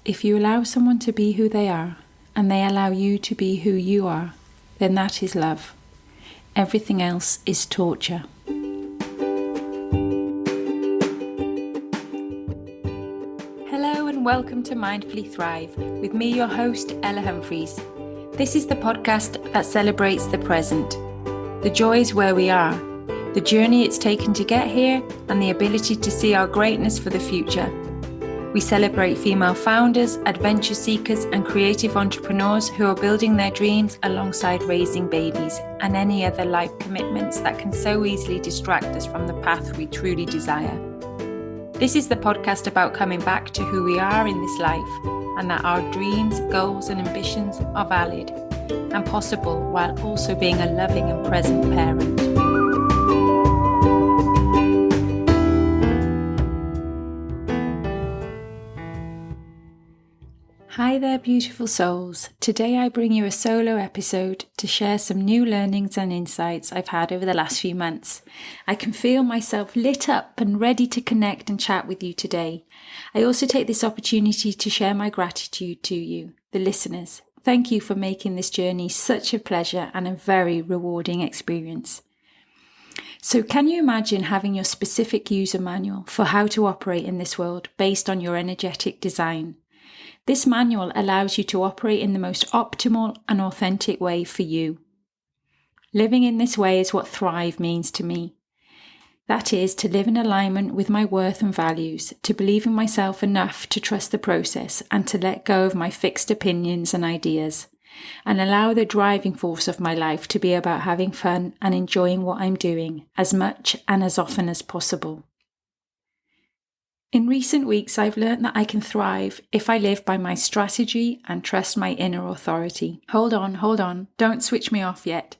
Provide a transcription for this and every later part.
if you allow someone to be who they are, and they allow you to be who you are, then that is love. Everything else is torture. Hello and welcome to Mindfully Thrive with me, your host, Ella Humphreys. This is the podcast that celebrates the present, the joys where we are, the journey it's taken to get here, and the ability to see our greatness for the future. We celebrate female founders, adventure seekers, and creative entrepreneurs who are building their dreams alongside raising babies and any other life commitments that can so easily distract us from the path we truly desire. This is the podcast about coming back to who we are in this life, and that our dreams, goals, and ambitions are valid and possible while also being a loving and present parent. Hi there, beautiful souls. Today I bring you a solo episode to share some new learnings and insights I've had over the last few months. I can feel myself lit up and ready to connect and chat with you today. I also take this opportunity to share my gratitude to you, the listeners. Thank you for making this journey such a pleasure and a very rewarding experience. So can you imagine having your specific user manual for how to operate in this world based on your energetic design? This manual allows you to operate in the most optimal and authentic way for you. Living in this way is what thrive means to me. That is, to live in alignment with my worth and values, to believe in myself enough to trust the process and to let go of my fixed opinions and ideas, and allow the driving force of my life to be about having fun and enjoying what I'm doing as much and as often as possible. In recent weeks, I've learned that I can thrive if I live by my strategy and trust my inner authority. Hold on, don't switch me off yet.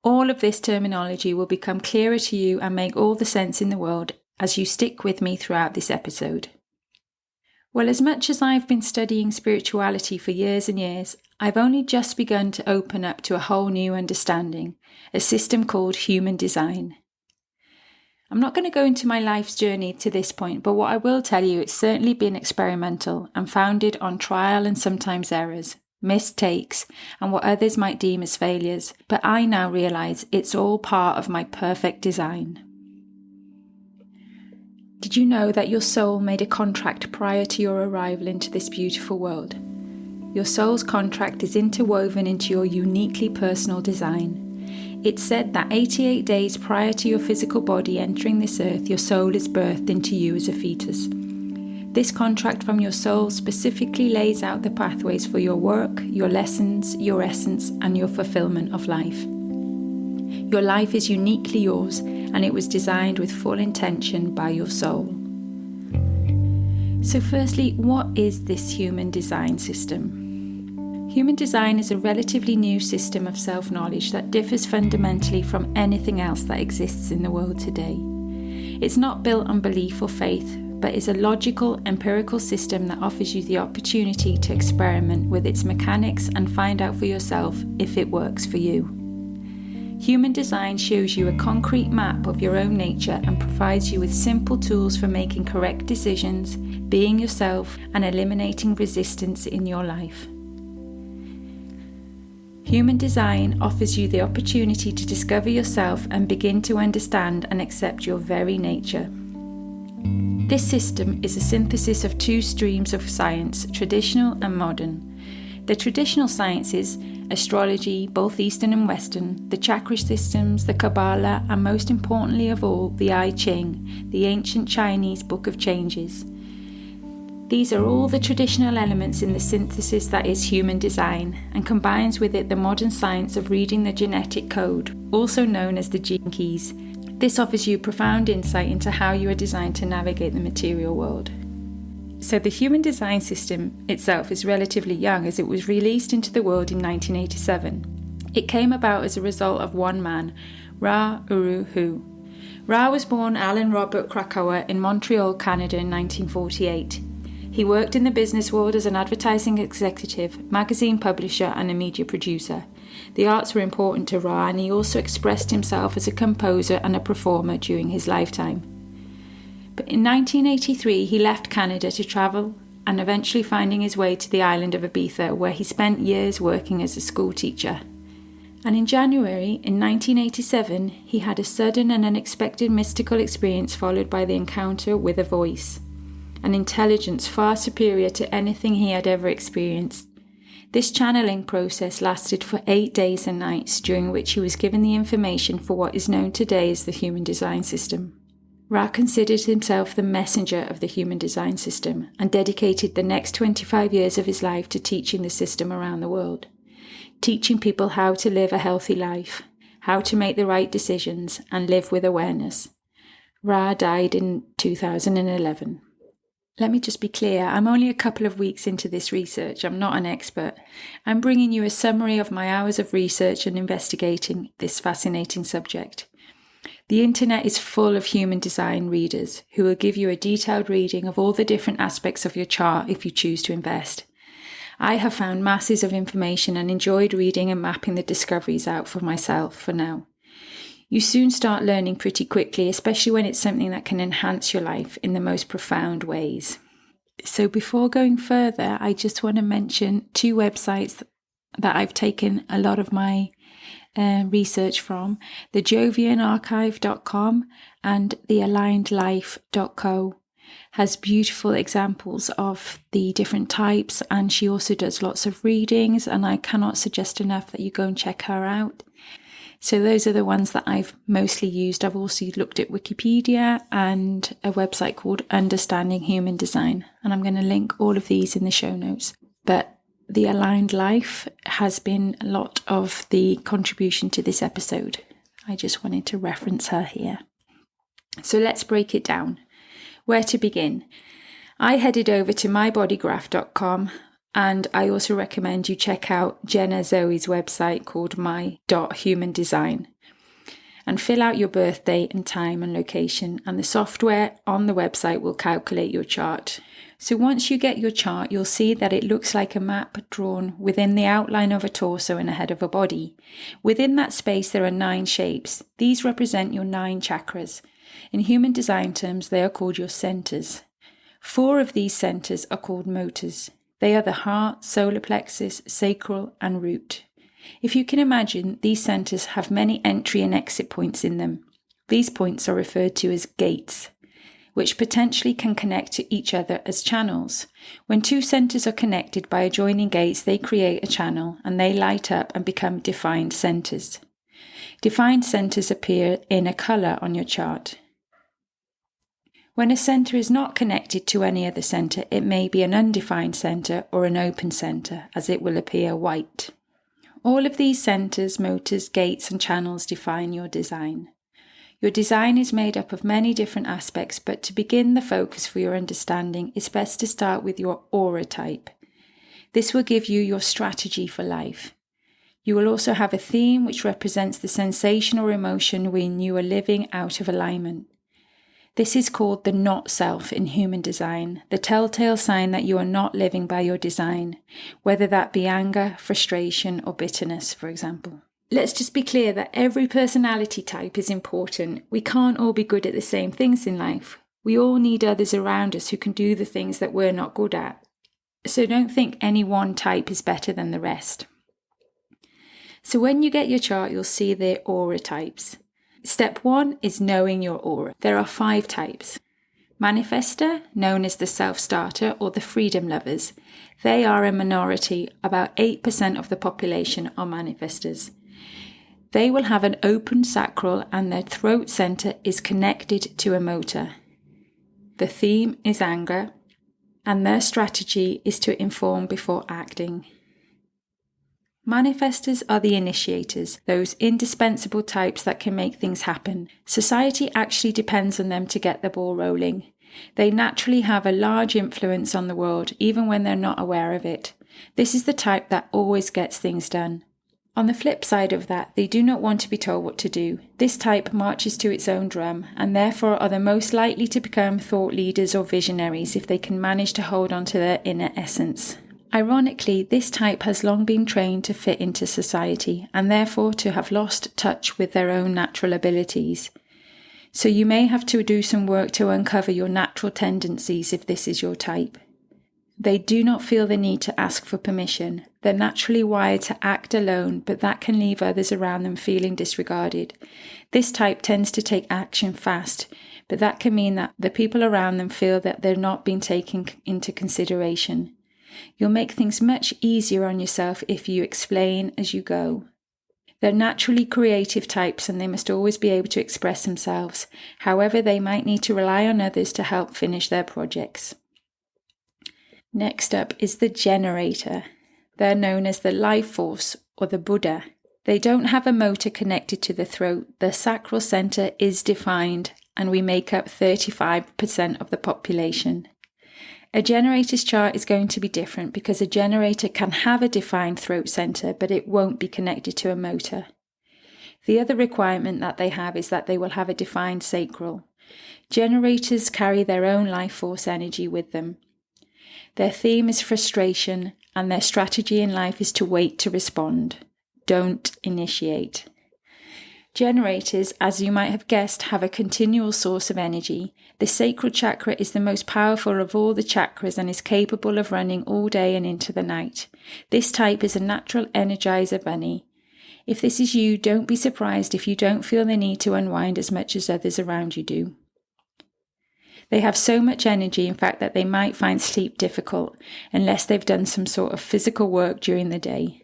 All of this terminology will become clearer to you and make all the sense in the world as you stick with me throughout this episode. Well, as much as I've been studying spirituality for years and years, I've only just begun to open up to a whole new understanding, a system called human design. I'm not going to go into my life's journey to this point, but what I will tell you, it's certainly been experimental and founded on trial and sometimes errors, mistakes, and what others might deem as failures. But I now realise it's all part of my perfect design. Did you know that your soul made a contract prior to your arrival into this beautiful world? Your soul's contract is interwoven into your uniquely personal design. It's said that 88 days prior to your physical body entering this earth, your soul is birthed into you as a fetus. This contract from your soul specifically lays out the pathways for your work, your lessons, your essence, and your fulfillment of life. Your life is uniquely yours, and it was designed with full intention by your soul. So firstly, what is this human design system? Human design is a relatively new system of self-knowledge that differs fundamentally from anything else that exists in the world today. It's not built on belief or faith, but is a logical, empirical system that offers you the opportunity to experiment with its mechanics and find out for yourself if it works for you. Human design shows you a concrete map of your own nature and provides you with simple tools for making correct decisions, being yourself, and eliminating resistance in your life. Human design offers you the opportunity to discover yourself and begin to understand and accept your very nature. This system is a synthesis of two streams of science, traditional and modern. The traditional sciences, astrology, both Eastern and Western, the chakra systems, the kabbalah, and most importantly of all, the I Ching, the ancient Chinese book of changes. These are all the traditional elements in the synthesis that is human design, and combines with it the modern science of reading the genetic code, also known as the gene keys. This offers you profound insight into how you are designed to navigate the material world. So the human design system itself is relatively young, as it was released into the world in 1987. It came about as a result of one man, Ra Uru Hu. Ra was born Alan Robert Krakauer in Montreal, Canada in 1948. He worked in the business world as an advertising executive, magazine publisher, and a media producer. The arts were important to Ra, and he also expressed himself as a composer and a performer during his lifetime. But in 1983, he left Canada to travel and eventually finding his way to the island of Ibiza, where he spent years working as a school teacher. And in January in 1987, he had a sudden and unexpected mystical experience followed by the encounter with a voice, an intelligence far superior to anything he had ever experienced. This channeling process lasted for 8 days and nights, during which he was given the information for what is known today as the Human Design System. Ra considered himself the messenger of the Human Design System and dedicated the next 25 years of his life to teaching the system around the world, teaching people how to live a healthy life, how to make the right decisions, and live with awareness. Ra died in 2011. Let me just be clear, I'm only a couple of weeks into this research. I'm not an expert. I'm bringing you a summary of my hours of research and investigating this fascinating subject. The internet is full of human design readers who will give you a detailed reading of all the different aspects of your chart if you choose to invest. I have found masses of information and enjoyed reading and mapping the discoveries out for myself for now. You soon start learning pretty quickly, especially when it's something that can enhance your life in the most profound ways. So before going further, I just want to mention 2 websites that I've taken a lot of my research from, the jovianarchive.com and the alignedlife.co. Has beautiful examples of the different types, and she also does lots of readings, and I cannot suggest enough that you go and check her out. So those are the ones that I've mostly used. I've also looked at Wikipedia and a website called Understanding Human Design, and I'm going to link all of these in the show notes. But the Aligned Life has been a lot of the contribution to this episode. I just wanted to reference her here. So let's break it down. Where to begin? I headed over to mybodygraph.com, and I also recommend you check out Jenna Zoe's website called my.humandesign, and fill out your birth date and time and location, and the software on the website will calculate your chart. So once you get your chart, you'll see that it looks like a map drawn within the outline of a torso and a head of a body. Within that space there are 9 shapes. These represent your 9 chakras. In human design terms, they are called your centers. 4 of these centers are called motors. They are the heart, solar plexus, sacral, and root. If you can imagine, these centers have many entry and exit points in them. These points are referred to as gates, which potentially can connect to each other as channels. When 2 centers are connected by adjoining gates, they create a channel, and they light up and become defined centers. Defined centers appear in a color on your chart. When a center is not connected to any other center, it may be an undefined center or an open center, as it will appear white. All of these centers, motors, gates, and channels define your design. Your design is made up of many different aspects, but to begin the focus for your understanding, it's best to start with your aura type. This will give you your strategy for life. You will also have a theme which represents the sensation or emotion when you are living out of alignment. This is called the not self in human design, the telltale sign that you are not living by your design, whether that be anger, frustration, or bitterness, for example. Let's just be clear that every personality type is important. We can't all be good at the same things in life. We all need others around us who can do the things that we're not good at. So don't think any one type is better than the rest. So when you get your chart, you'll see the aura types. Step 1 is knowing your aura. There are 5 types. Manifester, known as the self-starter or the freedom lovers. They are a minority. About 8% of the population are manifestors. They will have an open sacral and their throat center is connected to a motor. The theme is anger, and their strategy is to inform before acting. Manifestors are the initiators, those indispensable types that can make things happen. Society actually depends on them to get the ball rolling. They naturally have a large influence on the world, even when they're not aware of it. This is the type that always gets things done. On the flip side of that, they do not want to be told what to do. This type marches to its own drum, and therefore are the most likely to become thought leaders or visionaries if they can manage to hold on to their inner essence. Ironically, this type has long been trained to fit into society and therefore to have lost touch with their own natural abilities. So you may have to do some work to uncover your natural tendencies if this is your type. They do not feel the need to ask for permission. They're naturally wired to act alone, but that can leave others around them feeling disregarded. This type tends to take action fast, but that can mean that the people around them feel that they're not being taken into consideration. You'll make things much easier on yourself if you explain as you go. They're naturally creative types and they must always be able to express themselves. However, they might need to rely on others to help finish their projects. Next up is the generator. They're known as the life force or the Buddha. They don't have a motor connected to the throat. The sacral center is defined and we make up 35% of the population. A generator's chart is going to be different because a generator can have a defined throat center, but it won't be connected to a motor. The other requirement that they have is that they will have a defined sacral. Generators carry their own life force energy with them. Their theme is frustration, and their strategy in life is to wait to respond. Don't initiate. Generators, as you might have guessed, have a continual source of energy. The sacral chakra is the most powerful of all the chakras and is capable of running all day and into the night. This type is a natural energizer bunny. If this is you, don't be surprised if you don't feel the need to unwind as much as others around you do. They have so much energy, in fact, that they might find sleep difficult unless they've done some sort of physical work during the day.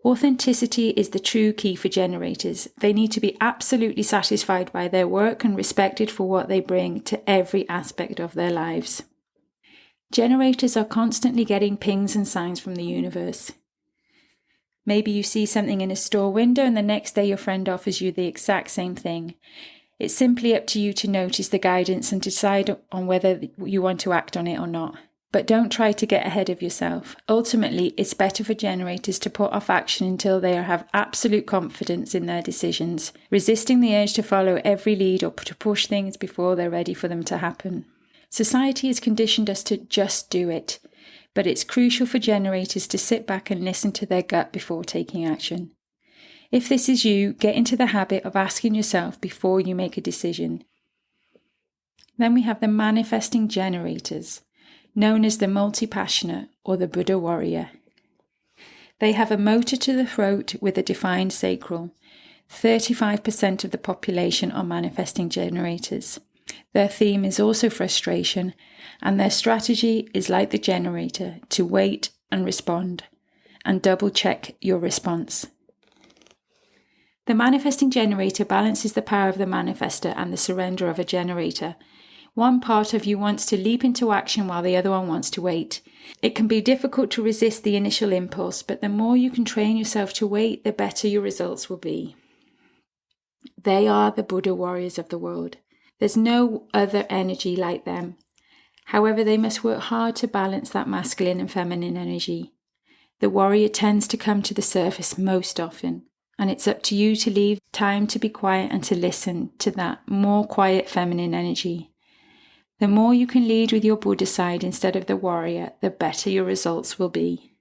Authenticity is the true key for generators. They need to be absolutely satisfied by their work and respected for what they bring to every aspect of their lives. Generators are constantly getting pings and signs from the universe. Maybe you see something in a store window and the next day your friend offers you the exact same thing. It's simply up to you to notice the guidance and decide on whether you want to act on it or not. But don't try to get ahead of yourself. Ultimately, it's better for generators to put off action until they have absolute confidence in their decisions, resisting the urge to follow every lead or to push things before they're ready for them to happen. Society has conditioned us to just do it, but it's crucial for generators to sit back and listen to their gut before taking action. If this is you, get into the habit of asking yourself before you make a decision. Then we have the manifesting generators, known as the multi-passionate or the Buddha warrior. They have a motor to the throat with a defined sacral. 35% of the population are manifesting generators. Their theme is also frustration, and their strategy is like the generator, to wait and respond, and double-check your response. The manifesting generator balances the power of the manifester and the surrender of a generator. One part of you wants to leap into action while the other one wants to wait. It can be difficult to resist the initial impulse, but the more you can train yourself to wait, the better your results will be. They are the Buddha warriors of the world. There's no other energy like them. However, they must work hard to balance that masculine and feminine energy. The warrior tends to come to the surface most often, and it's up to you to leave time to be quiet and to listen to that more quiet feminine energy. The more you can lead with your Buddha side instead of the warrior, the better your results will be.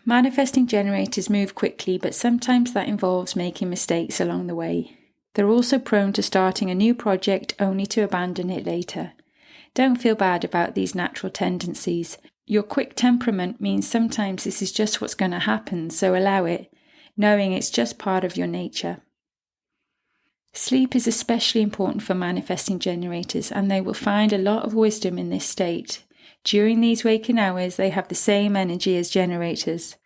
Manifesting generators move quickly, but sometimes that involves making mistakes along the way. They're also prone to starting a new project only to abandon it later. Don't feel bad about these natural tendencies. Your quick temperament means sometimes this is just what's going to happen, so allow it, knowing it's just part of your nature. Sleep is especially important for manifesting generators, and they will find a lot of wisdom in this state. During these waking hours, they have the same energy as generators.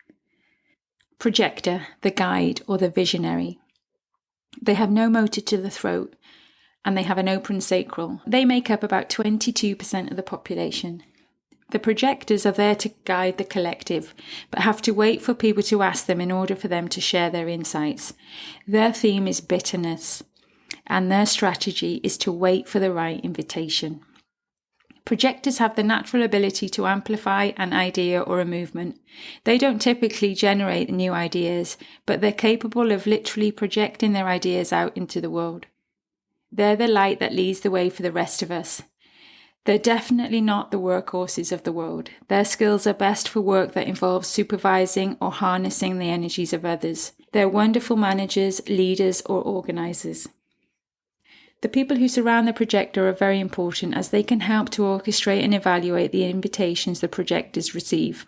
Projector, the guide or the visionary. They have no motor to the throat, and they have an open sacral. They make up about 22% of the population. The projectors are there to guide the collective, but have to wait for people to ask them in order for them to share their insights. Their theme is bitterness, and their strategy is to wait for the right invitation. Projectors have the natural ability to amplify an idea or a movement. They don't typically generate new ideas, but they're capable of literally projecting their ideas out into the world. They're the light that leads the way for the rest of us. They're definitely not the workhorses of the world. Their skills are best for work that involves supervising or harnessing the energies of others. They're wonderful managers, leaders, or organizers. The people who surround the projector are very important as they can help to orchestrate and evaluate the invitations the projectors receive.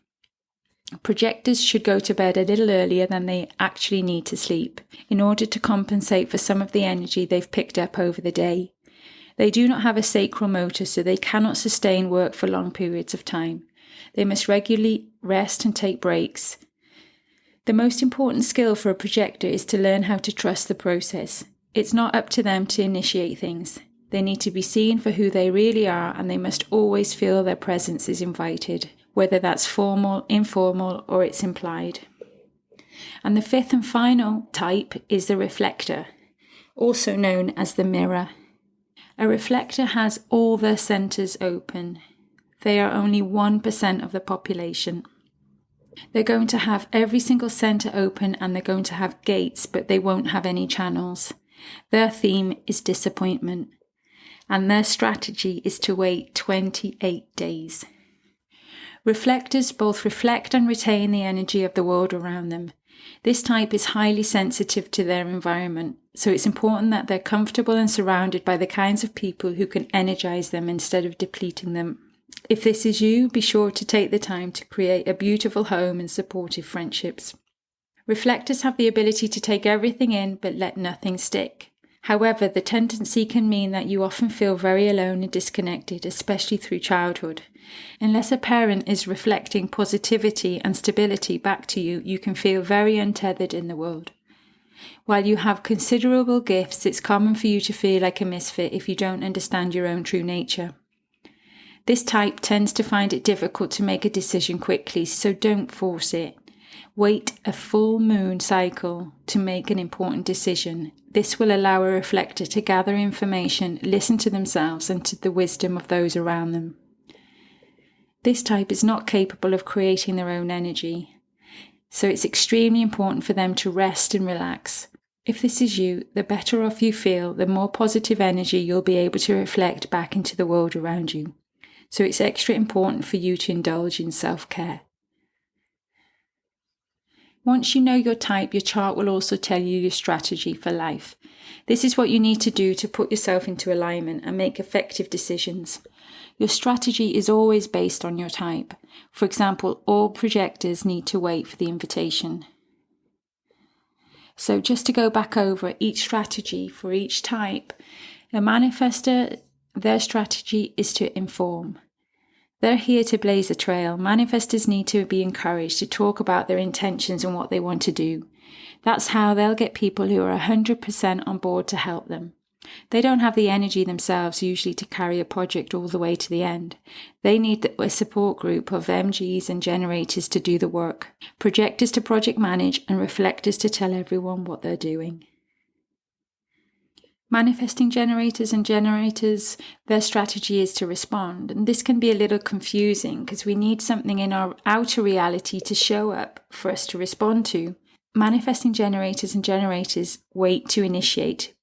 Projectors should go to bed a little earlier than they actually need to sleep in order to compensate for some of the energy they've picked up over the day. They do not have a sacral motor, so they cannot sustain work for long periods of time. They must regularly rest and take breaks. The most important skill for a projector is to learn how to trust the process. It's not up to them to initiate things. They need to be seen for who they really are, and they must always feel their presence is invited, whether that's formal, informal, or it's implied. And the fifth and final type is the reflector, also known as the mirror. A reflector has all their centers open. They are only 1% of the population. They're going to have every single center open, and they're going to have gates, but they won't have any channels. Their theme is disappointment, and their strategy is to wait 28 days. Reflectors both reflect and retain the energy of the world around them. This type is highly sensitive to their environment, so it's important that they're comfortable and surrounded by the kinds of people who can energize them instead of depleting them. If this is you, be sure to take the time to create a beautiful home and supportive friendships. Reflectors have the ability to take everything in but let nothing stick. However, the tendency can mean that you often feel very alone and disconnected, especially through childhood. Unless a parent is reflecting positivity and stability back to you, you can feel very untethered in the world. While you have considerable gifts, it's common for you to feel like a misfit if you don't understand your own true nature. This type tends to find it difficult to make a decision quickly, so don't force it. Wait a full moon cycle to make an important decision. This will allow a reflector to gather information, listen to themselves and to the wisdom of those around them. This type is not capable of creating their own energy, so it's extremely important for them to rest and relax. If this is you, the better off you feel, the more positive energy you'll be able to reflect back into the world around you. So it's extra important for you to indulge in self-care. Once you know your type, your chart will also tell you your strategy for life. This is what you need to do to put yourself into alignment and make effective decisions. Your strategy is always based on your type. For example, all projectors need to wait for the invitation. So just to go back over each strategy for each type, a manifestor, their strategy is to inform. They're here to blaze a trail. Manifestors need to be encouraged to talk about their intentions and what they want to do. That's how they'll get people who are 100% on board to help them. They don't have the energy themselves usually to carry a project all the way to the end. They need a support group of MGs and generators to do the work, projectors to project manage, and reflectors to tell everyone what they're doing. Manifesting generators and generators, their strategy is to respond. And this can be a little confusing because we need something in our outer reality to show up for us to respond to. Manifesting generators and generators wait to initiate.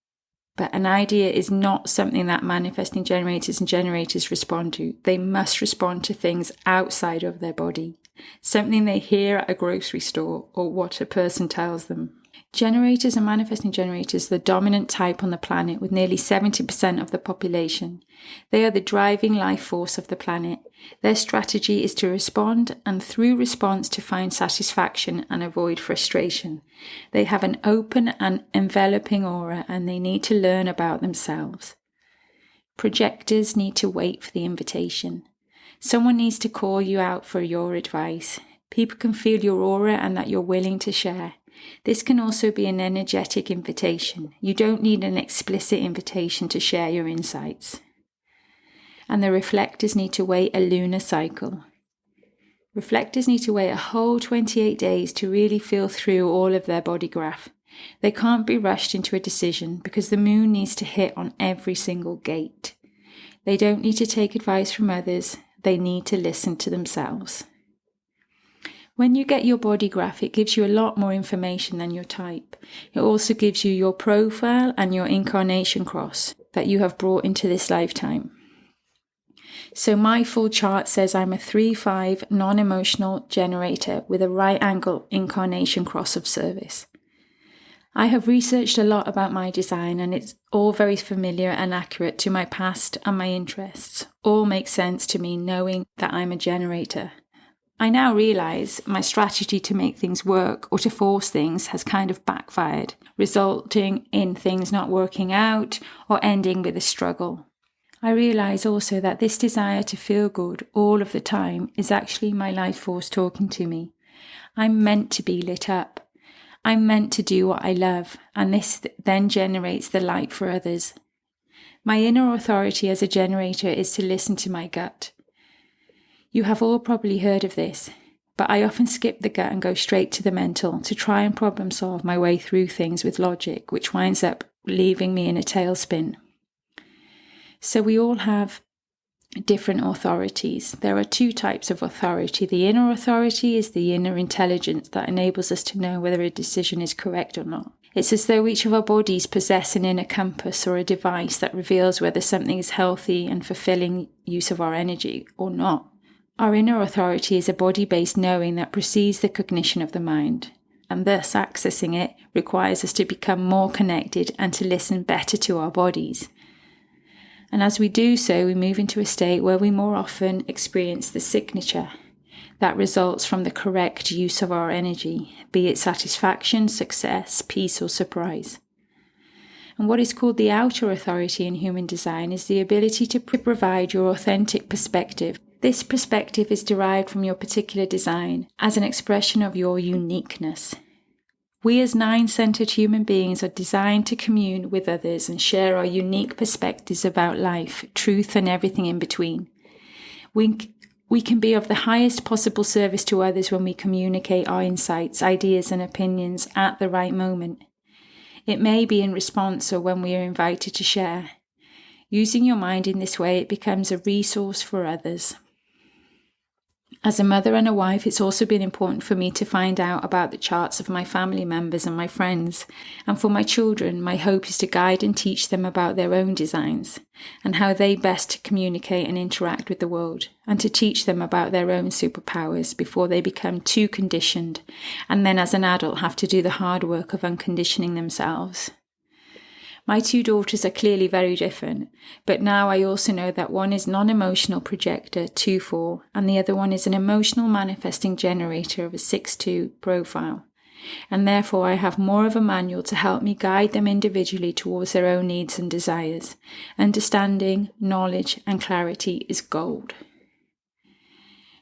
But an idea is not something that manifesting generators and generators respond to. They must respond to things outside of their body. Something they hear at a grocery store or what a person tells them. Generators and manifesting generators are the dominant type on the planet with nearly 70% of the population. They are the driving life force of the planet. Their strategy is to respond and through response to find satisfaction and avoid frustration. They have an open and enveloping aura and they need to learn about themselves. Projectors need to wait for the invitation. Someone needs to call you out for your advice. People can feel your aura and that you're willing to share. This can also be an energetic invitation. You don't need an explicit invitation to share your insights. And the reflectors need to wait a lunar cycle. Reflectors need to wait a whole 28 days to really feel through all of their body graph. They can't be rushed into a decision because the moon needs to hit on every single gate. They don't need to take advice from others. They need to listen to themselves. When you get your body graph, it gives you a lot more information than your type. It also gives you your profile and your incarnation cross that you have brought into this lifetime. So my full chart says I'm a 3-5 non-emotional generator with a right angle incarnation cross of service. I have researched a lot about my design, and it's all very familiar and accurate to my past and my interests. All makes sense to me knowing that I'm a generator. I now realise my strategy to make things work or to force things has kind of backfired, resulting in things not working out or ending with a struggle. I realise also that this desire to feel good all of the time is actually my life force talking to me. I'm meant to be lit up. I'm meant to do what I love, and this then generates the light for others. My inner authority as a generator is to listen to my gut. You have all probably heard of this, but I often skip the gut and go straight to the mental to try and problem solve my way through things with logic, which winds up leaving me in a tailspin. So we all have different authorities. There are two types of authority. The inner authority is the inner intelligence that enables us to know whether a decision is correct or not. It's as though each of our bodies possess an inner compass or a device that reveals whether something is healthy and fulfilling use of our energy or not. Our inner authority is a body-based knowing that precedes the cognition of the mind, and thus accessing it requires us to become more connected and to listen better to our bodies. And as we do so, we move into a state where we more often experience the signature that results from the correct use of our energy, be it satisfaction, success, peace, or surprise. And what is called the outer authority in human design is the ability to provide your authentic perspective. This perspective is derived from your particular design as an expression of your uniqueness. We as 9-centered human beings are designed to commune with others and share our unique perspectives about life, truth, and everything in between. We can be of the highest possible service to others when we communicate our insights, ideas, and opinions at the right moment. It may be in response or when we are invited to share. Using your mind in this way, it becomes a resource for others. As a mother and a wife, it's also been important for me to find out about the charts of my family members and my friends. And for my children, my hope is to guide and teach them about their own designs and how they best communicate and interact with the world, and to teach them about their own superpowers before they become too conditioned and then as an adult have to do the hard work of unconditioning themselves. My 2 daughters are clearly very different, but now I also know that one is non-emotional projector 2-4, and the other one is an emotional manifesting generator of a 6-2 profile. And therefore I have more of a manual to help me guide them individually towards their own needs and desires. Understanding, knowledge, and clarity is gold.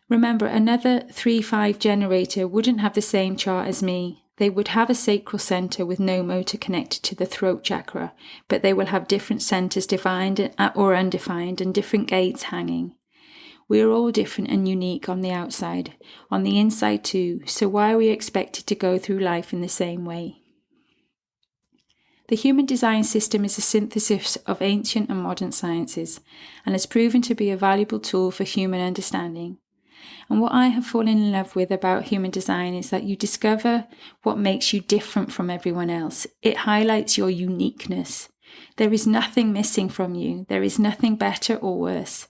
Remember, another 3-5 generator wouldn't have the same chart as me. They would have a sacral center with no motor connected to the throat chakra, but they will have different centers defined or undefined and different gates hanging. We are all different and unique on the outside, on the inside too, so why are we expected to go through life in the same way? The human design system is a synthesis of ancient and modern sciences and has proven to be a valuable tool for human understanding. And what I have fallen in love with about human design is that you discover what makes you different from everyone else. It highlights your uniqueness. There is nothing missing from you. There is nothing better or worse.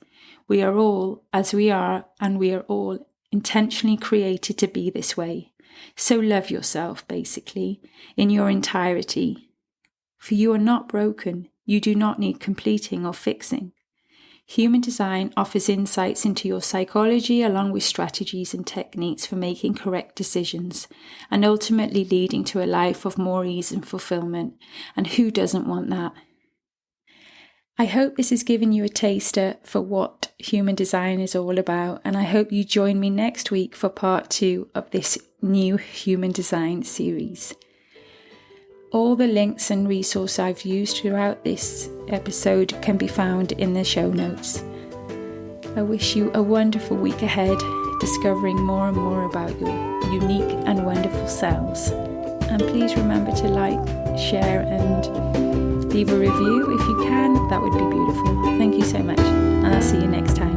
We are all as we are, and we are all intentionally created to be this way. So love yourself, basically, in your entirety. For you are not broken. You do not need completing or fixing. Human design offers insights into your psychology along with strategies and techniques for making correct decisions and ultimately leading to a life of more ease and fulfillment. And who doesn't want that? I hope this has given you a taster for what human design is all about, and I hope you join me next week for part 2 of this new human design series. All the links and resources I've used throughout this episode can be found in the show notes. I wish you a wonderful week ahead, discovering more and more about your unique and wonderful selves. And please remember to like, share, and leave a review if you can. That would be beautiful. Thank you so much, and I'll see you next time.